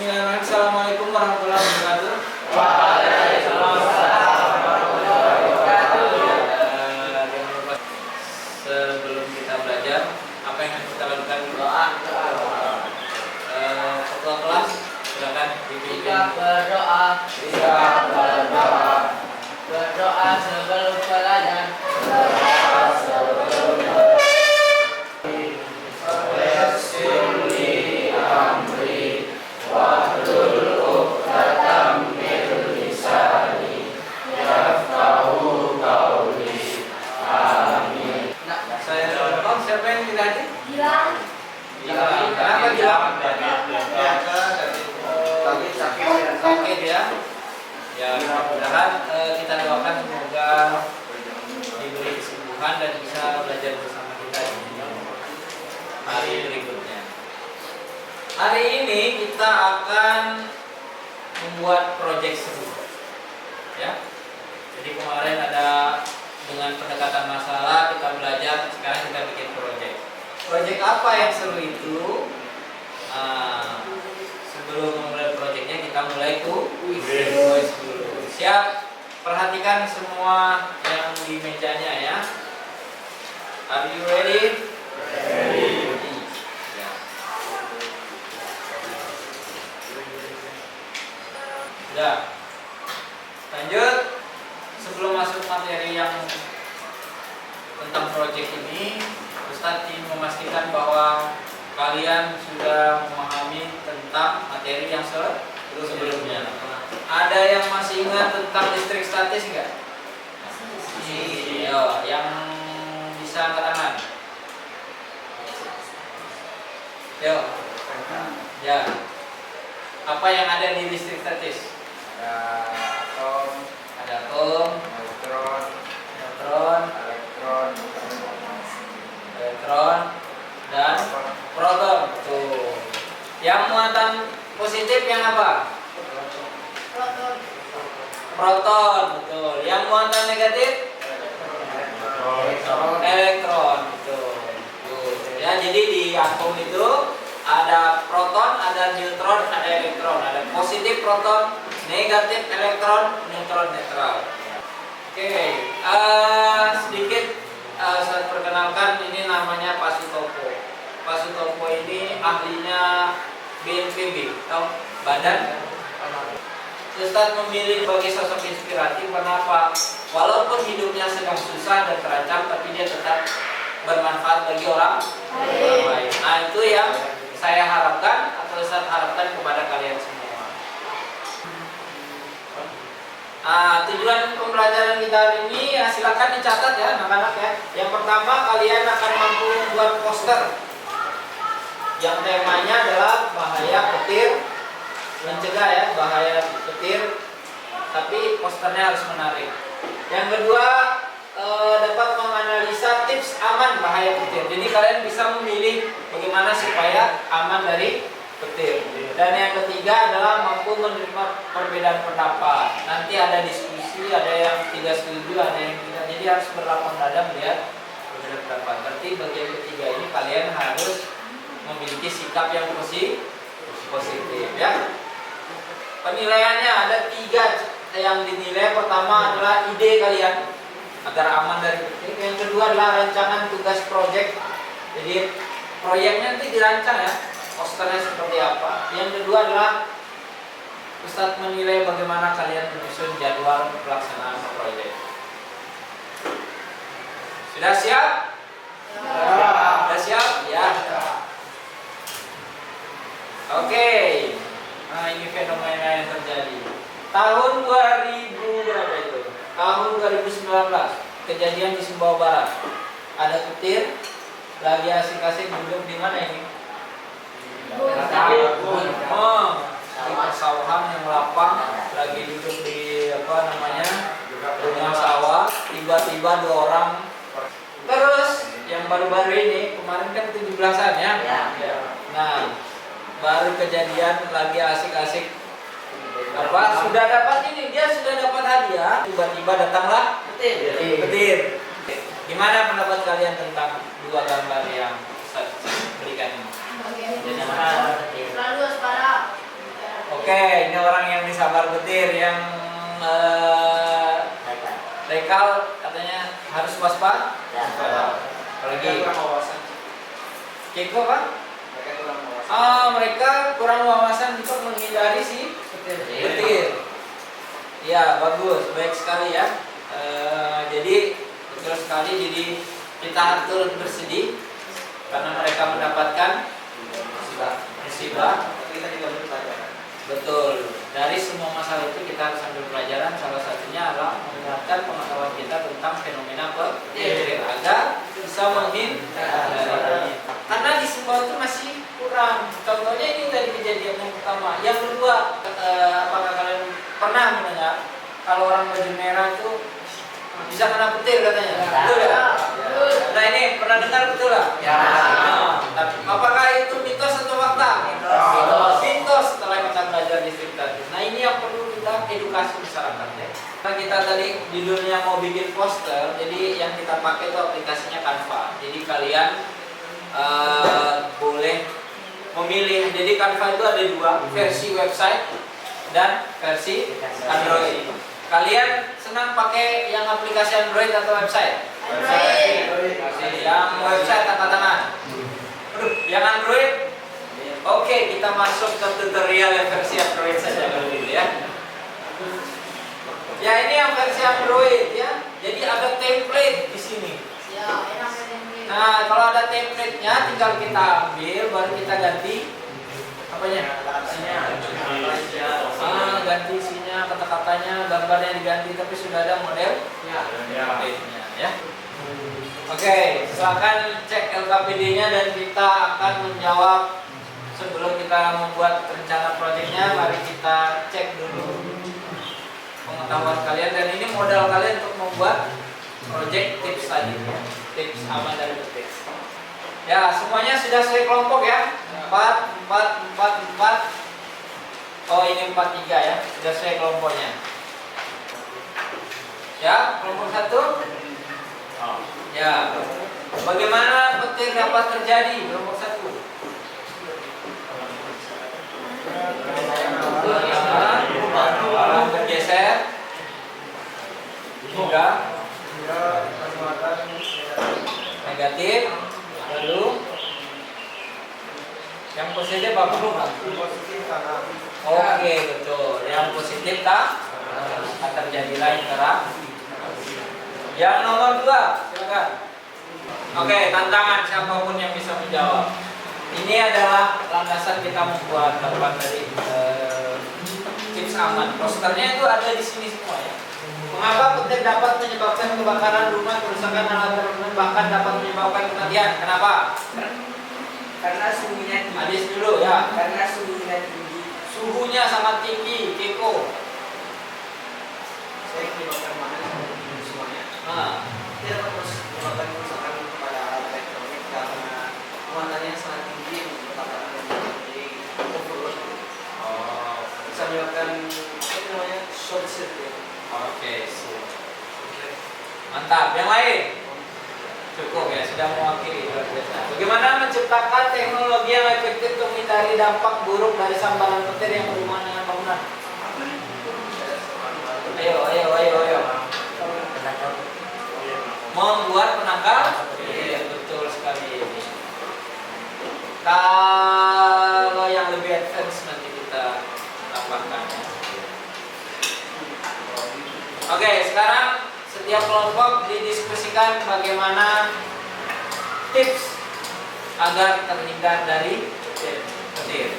Bismillahirrahmanirrahim. Assalamualaikum warahmatullahi wabarakatuh. Waalaikumsalam warahmatullahi wabarakatuh. Sebelum kita belajar, apa yang harus kita lakukan? Doa. Ketua kelas, silakan dipimpin. Kita berdoa. Berdoa sebelum belajar. Siapa yang tidak hadir? Gilang. Kenapa Gilang? Sakit ya. Ya, mudah-mudahan kita doakan semoga diberi kesembuhan dan bisa belajar bersama kita di hari berikutnya. Hari ini kita akan membuat proyek seru. Ya. Jadi kemarin ada dengan pendekatan masalah kita belajar, sekarang kita bikin proyek. Proyek apa yang seru itu? Sebelum memulai proyeknya kita mulai kuis dulu. Siap? Perhatikan semua yang di mejanya ya. Are you ready? Ready. Ya. Sudah. Lanjut. Sebelum masuk materi yang tentang proyek ini, Ustadz ingin memastikan bahwa kalian sudah memahami tentang materi yang sebelumnya. Ada yang masih ingat tentang listrik statis enggak? Iya, yang bisa angkat tangan. Yuk. Ya. Apa yang ada di listrik statis? Ada atom, neutron, elektron, dan proton. Tuh. Yang muatan positif yang apa? Proton, betul. Yang muatan negatif? Elektron, betul. Tuh. Ya, jadi di atom itu ada proton, ada neutron, ada elektron, ada positif proton, negatif elektron, neutron netral. Oke, sedikit saya perkenalkan, ini namanya Pak Sutopo. Pak Sutopo ini ahlinya BNPB, tahu? Badan. Ustadz memilih sebagai sosok inspiratif. Kenapa? Walaupun hidupnya sedang susah dan terancam, tapi dia tetap bermanfaat bagi orang lain. Nah, itu yang saya harapkan atau Ustadz harapkan kepada kalian semua. Tujuan pembelajaran kita hari ini ya, silakan dicatat ya anak-anak ya. Yang pertama, kalian akan mampu membuat poster yang temanya adalah bahaya petir, mencegah ya bahaya petir, tapi posternya harus menarik. Yang kedua, dapat menganalisa tips aman bahaya petir. Jadi kalian bisa memilih bagaimana supaya aman dari petir. Dan yang ketiga adalah mampu menerima perbedaan pendapat. Nanti ada diskusi, ada yang tidak setuju, ada yang tidak. Jadi harus berlapang dada melihat perbedaan pendapat. Berarti bagian ketiga ini kalian harus memiliki sikap yang positif ya. Penilaiannya ada 3 yang dinilai. Pertama adalah ide kalian agar aman dari petir. Yang kedua adalah rancangan tugas proyek. Jadi proyeknya nanti dirancang ya, posternya seperti apa. Yang kedua adalah Ustadz menilai bagaimana kalian menyusun jadwal pelaksanaan proyek. Sudah siap? Ya. Sudah siap? Ya. Oke. Nah, ini fenomena yang terjadi. Tahun 2000 berapa itu? Tahun 2019 kejadian di Sumbawa Barat. Ada petir lagi asik-asik duduk di mana ini? Di persawahan yang lapang, lagi duduk di rumah sawah. Tiba-tiba 2 orang. Terus yang baru-baru ini kemarin kan 17-an ya. Nah, baru kejadian lagi asik-asik sudah dapat ini, dia sudah dapat hadiah, tiba-tiba datanglah petir. Gimana pendapat kalian tentang 2 gambar yang saya berikan ini? Selalu waspada. Oke, ini orang yang disabar petir yang rekal katanya harus waspada. Apalagi Kiko apa? Mereka kurang wawasan untuk menghindari si petir. Ya, bagus, baik sekali ya. Jadi betul sekali. Jadi kita turut bersedih karena mereka mendapatkan musibah. Kita juga berpelajaran. Betul. Dari semua masalah itu kita harus ambil pelajaran. Salah satunya adalah meningkatkan pengetahuan kita tentang fenomena petir agar bisa menghindari. Karena di semua itu masih kurang. Contohnya ini tadi kejadian yang pertama. Yang kedua, apakah kalian pernah mendengar kalau orang baju merah itu bisa kena petir katanya? Betul ya? Nah ini pernah dengar betul lah? Ya. Apakah itu mitos atau fakta? Mitos setelah kita belajar di Striptatus. Nah ini yang perlu kita edukasi masyarakat ya. Karena kita tadi di dunia mau bikin poster, jadi yang kita pakai itu aplikasinya Canva. Jadi kalian boleh memilih. Jadi Canva itu ada dua, versi website dan versi Android. Kalian senang pakai yang aplikasi Android atau website? Android. Yang website angkat tangan. Yang Android? Oke, kita masuk ke tutorial yang versi Android saja dulu ya. Ya ini yang versi Android ya. Jadi ada template di sini. Nah, kalau ada template-nya tinggal kita ambil, baru kita ganti apanya? Ganti isinya, kata-katanya, gambarnya diganti, tapi sudah ada model template-nya ya. Oke, silakan cek LKPD-nya dan kita akan menjawab. Sebelum kita membuat rencana proyeknya, mari kita cek dulu pengetahuan kalian, dan ini modal kalian untuk membuat proyek tips tadi ya. Tips aman dari petir. Ya, semuanya sudah sesuai kelompok ya. 4, 4, 4, 4. Oh, ini 4, 3 ya. Sudah sesuai kelompoknya. Ya, kelompok 1. Ya. Bagaimana petir dapat terjadi? Kelompok 1. Bergeser hingga negatif, lalu yang positif apa? Oke, betul. Yang positif tak terjadilah interaksi. Yang nomor 2, silakan. Oke, tantangan siapapun yang bisa menjawab. Ini adalah landasan kita membuat dari tips aman. Posternya itu ada di sini semua ya. Mengapa petir dapat menyebabkan kebakaran rumah, kerusakan alat bangunan, bahkan dapat menyebabkan kematian? Kenapa? Karena suhunya tinggi. Adis dulu ya. Karena suhunya tinggi. Suhunya sangat tinggi, Keko. Saya menyebabkan mana semuanya. Dia dapat menyebabkan kerusakan kepada alat elektronik karena muatannya sangat tinggi untuk kebakaran yang menjadi overload. Bisa menyebabkan apa namanya short circuit. Oke, mantap. Yang lain? Cukup ya, sudah mewakili. Bagaimana menciptakan teknologi yang efektif untuk menghindari dampak buruk dari sambaran petir yang berhubungan dengan bangunan? Ayo. Membuat penangkal? Iya, betul sekali. Kalau yang lebih advance nanti kita tambahkan ya. Oke, sekarang setiap kelompok didiskusikan bagaimana tips agar terhindar dari petir.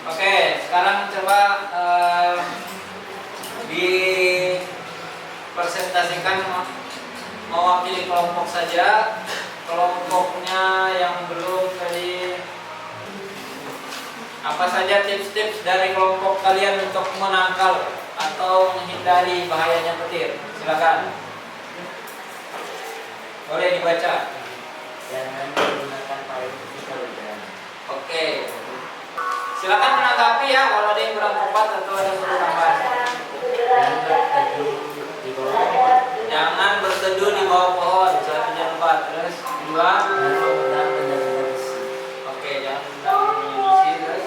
Oke, sekarang coba dipresentasikan mewakili kelompok saja. Kelompoknya yang belum tadi, apa saja tips-tips dari kelompok kalian untuk menangkal atau menghindari bahayanya petir? Silakan. Boleh dibaca. Jangan menggunakan payung ketika berjalan. Oke. Silakan menanggapi ya kalau ada yang kurang tepat atau ada yang perlu tambahan. Jangan berteduh di bawah pohon. Satu dan 4. Terus 2. Oke, jangan besi. Terus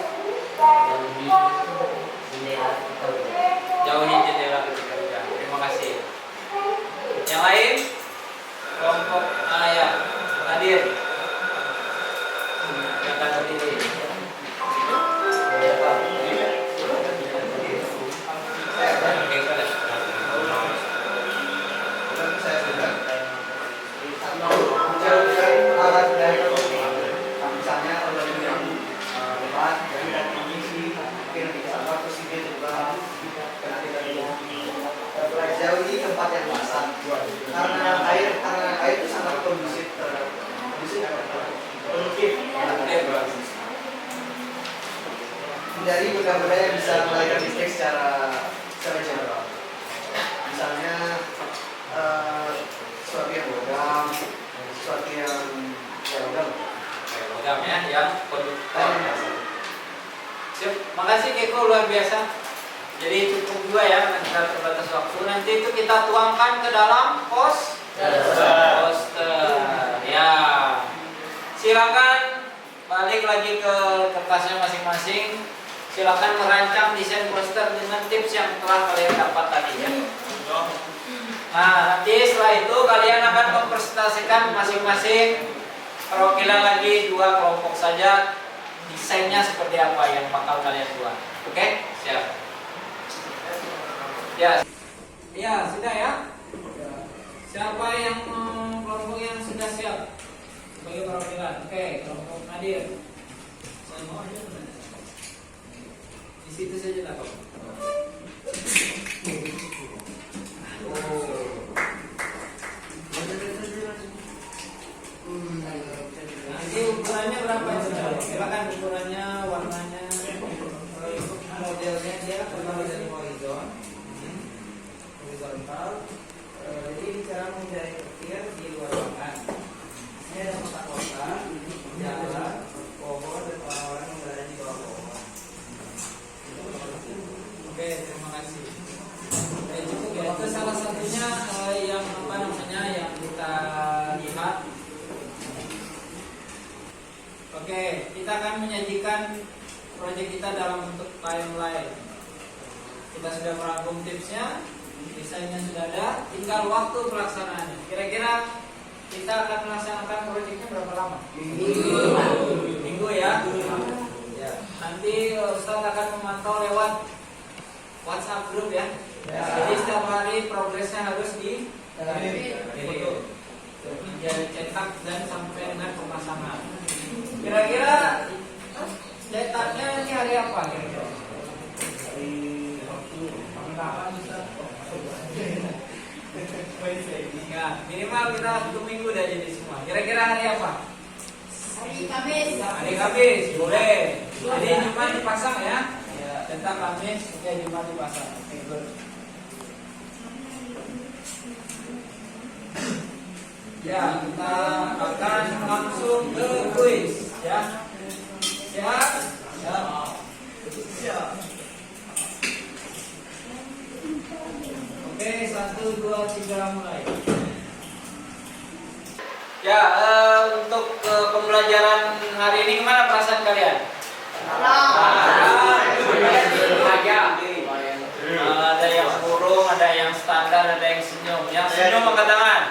yang basah. Karena air itu sangat kondusif terhadap produktif. Hindari benda-benda yang bisa melahirkan listrik secara general. Misalnya sesuatu yang logam, sesuatu yang logam. Logam ya, yang konduktor. Siap, makasih Keko, luar biasa. Jadi cukup juga ya, kita terbatas waktu. Nanti itu kita tuangkan ke dalam poster. Ya, silakan balik lagi ke kertasnya masing-masing. Silakan merancang desain poster dengan tips yang telah kalian dapat tadi ya. Nah, nanti setelah itu kalian akan mempresentasikan masing-masing perwakilan lagi 2 kelompok saja. Desainnya seperti apa yang bakal kalian buat. Oke? Siap. Ya, sudah ya. Siapa yang kelompok yang sudah siap sebagai perwakilan? Oke, kelompok Nadir. Saya mau aja. Di situ saja lah, Pak. Nanti ukurannya berapa? Silakan ukurannya, warnanya, modelnya dia kalau dari horizontal. Jadi cara menghindari petir di luar ruangan. Ini ada kotak-kotak, jalan, pohon dan orang-orang yang berada di bawah pohon. Oke, terima kasih. Cukup ya. Itu salah satunya yang apa namanya yang kita lihat. Oke, kita akan menyajikan proyek kita dalam bentuk timeline. Kita sudah merangkum tipsnya, desainnya sudah ada, tinggal waktu pelaksanaannya. Kira-kira kita akan melaksanakan proyeknya berapa lama? Minggu ya. Nanti Ustaz akan memantau lewat WhatsApp group ya. Jadi setiap hari progresnya harus di foto, cetak dan sampai dengan pemasangan. Kira-kira cetaknya ini hari apa kira-kira? Ya, minimal kita 1 minggu udah jadi semua. Kira-kira hari apa? Hari Kamis. Hari Kamis, boleh. Jadi Jumat dipasang ya. Cetak Kamis, oke Jumat dipasang. Oke, good. Ya, kita akan langsung ke kuis ya. Siap? Siap. Oke, 1, 2, 3 mulai. Ya, untuk pembelajaran hari ini gimana perasaan kalian? Ada yang murung, ada yang standar, ada yang senyum. Yang senyum angkat tangan.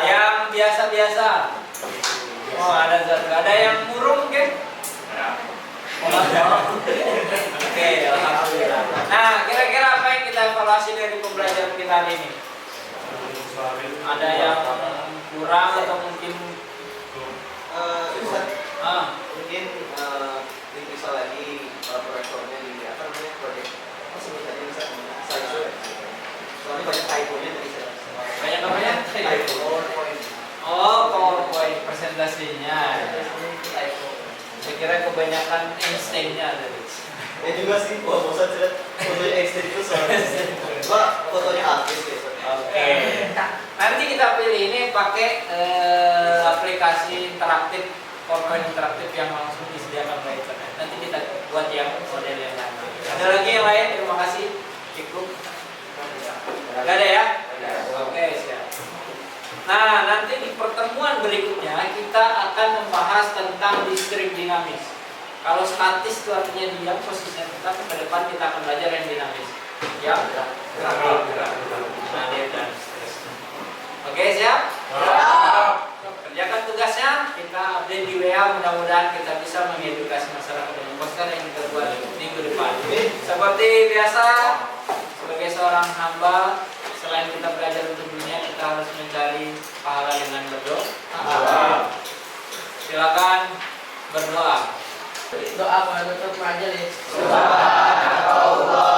Yang biasa-biasa. Oh, ada yang murung mungkin? Oke, alhamdulillah. Nah, kira-kira apa yang kita evaluasi dari pembelajaran kita hari ini? Ada yang kurang atau mungkin mungkin bisa lagi proyektornya di apa namanya proyek sebutannya bisa soalnya banyak typo-nya tadi saya banyak namanya typo PowerPoint. Oh, PowerPoint presentasinya. Saya kira kebanyakan Einstein-nya tadi. Ya juga sih, wah bosan lihat fotonya Einstein itu soalnya. Pak, fotonya artis ya. Oke. Nanti kita pilih ini pakai aplikasi interaktif, PowerPoint interaktif yang langsung disediakan oleh internet. Nanti kita buat yang model yang lain. Ada lagi yang lain? Terima kasih. Cukup. Gak ada ya? Oke, siap. Nah, nanti di pertemuan berikutnya kita akan membahas tentang listrik dinamis. Kalau statis itu artinya diam, posisinya tetap. Ke depan kita akan belajar yang dinamis. Ya, gerak. Mengalir dan seterusnya. Oke, siap? Kerjakan tugasnya. Kita update di WA. Mudah-mudahan kita bisa mengedukasi masyarakat dengan poster yang kita buat minggu depan. Seperti biasa, sebagai seorang hamba, selain kita belajar untuk dunia, kita harus mencari pahala dengan berdoa. Silakan berdoa. Doa menutup majelis. Subhanallah.